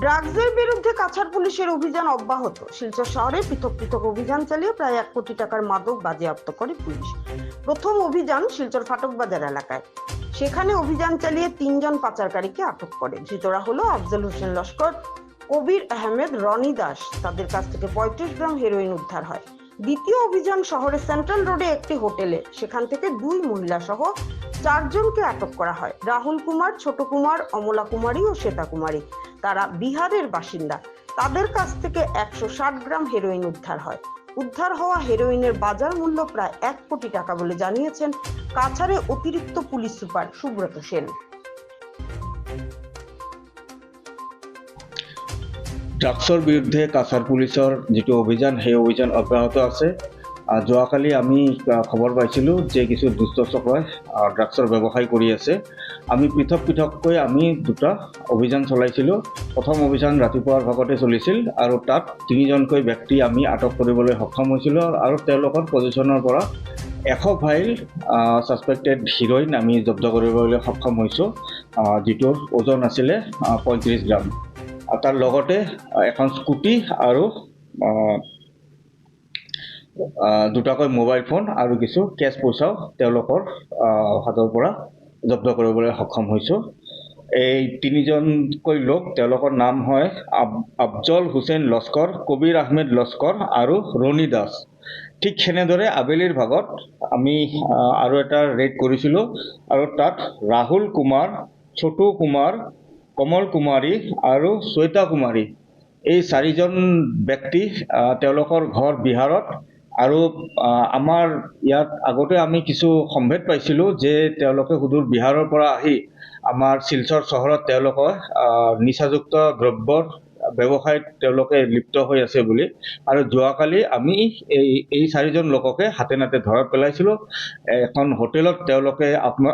ড্রাগসের বিরুদ্ধে কাছাড় পুলিশের অভিযান অব্যাহত। শিলচর শহরে পৃথক পৃথক অভিযান চালিয়ে প্রায় 1 কোটি টাকার মাদক বাজেয়াপ্ত করে পুলিশ। প্রথম অভিযান শিলচর ফাটক বাজার এলাকায়। সেখানে অভিযান চালিয়ে 3 জন পাচারকারীকে আটক করে। ধৃতরা হলো আফজল হোসেন লস্কর, কবির আহমেদ, রনি দাস। তাদের কাছ থেকে 35 গ্রাম হেরোইন উদ্ধার হয়। দ্বিতীয় অভিযান শহরের সেন্ট্রাল রোডে একটি হোটেলে, সেখান থেকে 2 মহিলা সহ 4 জনকে আটক করা হয়। রাহুল কুমার, ছোট কুমার, অমলা কুমারী ও শ্বেতা কুমারী। তারা বিহারের বাসিন্দা। তাদের কাছ থেকে 160 গ্রাম হেরোইন উদ্ধার হয়। উদ্ধার হওয়া হেরোইনের বাজার মূল্য প্রায় 1 কোটি টাকা বলে জানিয়েছেন কাছাড়ে অতিরিক্ত পুলিশ সুপার সুব্রত সেন। ড্ৰাগছৰ বিৰুদ্ধে কাছাৰ পুলিচৰ যিটো অভিযান সেই অভিযান অব্যাহত আছে। যোৱাকালি আমি খবৰ পাইছিলোঁ যে কিছু দুষ্ট চক্ৰই ড্ৰাগছৰ ব্যৱসায় কৰি আছে। আমি পৃথক পৃথককৈ আমি 2টা অভিযান চলাইছিলোঁ। প্ৰথম অভিযান ৰাতিপুৱাৰ ভাগতে চলিছিল আৰু তাত 3জনকৈ ব্যক্তি আমি আটক কৰিবলৈ সক্ষম হৈছিলোঁ আৰু তেওঁলোকৰ পজিশ্যনৰ পৰা 100 ফাইল ছাছপেক্টেড হিৰ'ইন আমি জব্দ কৰিবলৈ সক্ষম হৈছোঁ, যিটোৰ ওজন আছিলে 35 গ্ৰাম। তাৰ লগতে এখন স্কুটি আৰু 2টাকৈ মোবাইল ফোন আৰু কিছু কেছ পইচাও তেওঁলোকৰ হাতৰ পৰা জব্দ কৰিবলৈ সক্ষম হৈছোঁ। এই 3জনকৈ লোক, তেওঁলোকৰ নাম হয় আফজল হোসেন লস্কৰ, কবিৰ আহমেদ লস্কৰ আৰু ৰনি দাস। ঠিক সেনেদৰে আবেলিৰ ভাগত আমি আৰু এটা ৰেড কৰিছিলোঁ আৰু তাত ৰাহুল কুমাৰ, ছোটু কুমাৰ, কমল কুমাৰী আৰু শ্বেতা কুমাৰী, এই 4জন ব্যক্তি, তেওঁলোকৰ ঘৰ বিহাৰত। আৰু আমাৰ ইয়াত আগতে আমি কিছু সম্ভেদ পাইছিলোঁ যে তেওঁলোকে সুদূৰ বিহাৰৰ পৰা আহি আমাৰ শিলচৰ চহৰত তেওঁলোকৰ নিচাযুক্ত দ্ৰব্যৰ ব্যৱসায়ত তেওঁলোকে লিপ্ত হৈ আছে বুলি। আৰু যোৱাকালি আমি এই 4জন লোককে হাতে নাতে ধৰা পেলাইছিলোঁ। এখন হোটেলত তেওঁলোকে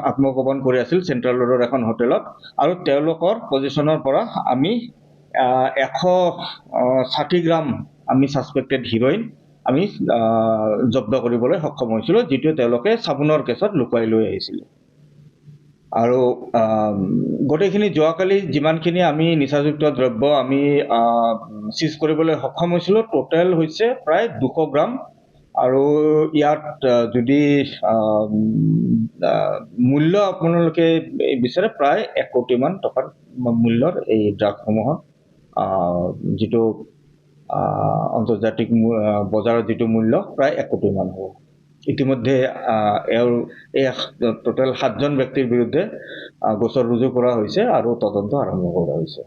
আত্মগোপন কৰি আছিল, চেণ্ট্ৰেল ৰোডৰ এখন হোটেলত। আৰু তেওঁলোকৰ পজিশ্যনৰ পৰা আমি 160 গ্ৰাম আমি ছাছপেক্টেড হিৰ'ইন আমি জব্দ কৰিবলৈ সক্ষম হৈছিলোঁ, যিটো তেওঁলোকে চাবোনৰ কেছত লুকুৱাই লৈ আহিছিলে। আৰু গোটেইখিনি যোৱাকালি যিমানখিনি আমি নিচাযুক্ত দ্ৰব্য আমি চিজ কৰিবলৈ সক্ষম হৈছিলোঁ, টোটেল হৈছে প্ৰায় 200 গ্ৰাম। আৰু ইয়াত যদি মূল্য আপোনালোকে বিচাৰে প্ৰায় 1 কোটিমান টকাৰ মূল্যৰ এই ড্ৰাগছসমূহৰ যিটো আন্তৰ্জাতিক বজাৰৰ যিটো মূল্য প্ৰায় 1 কোটিমান হ'ব। ইতিমধ্যে এই টোটেল 7জন ব্যক্তিৰ বিৰুদ্ধে গোচৰ ৰুজু কৰা হৈছে আৰু তদন্ত আৰম্ভ কৰা হৈছে।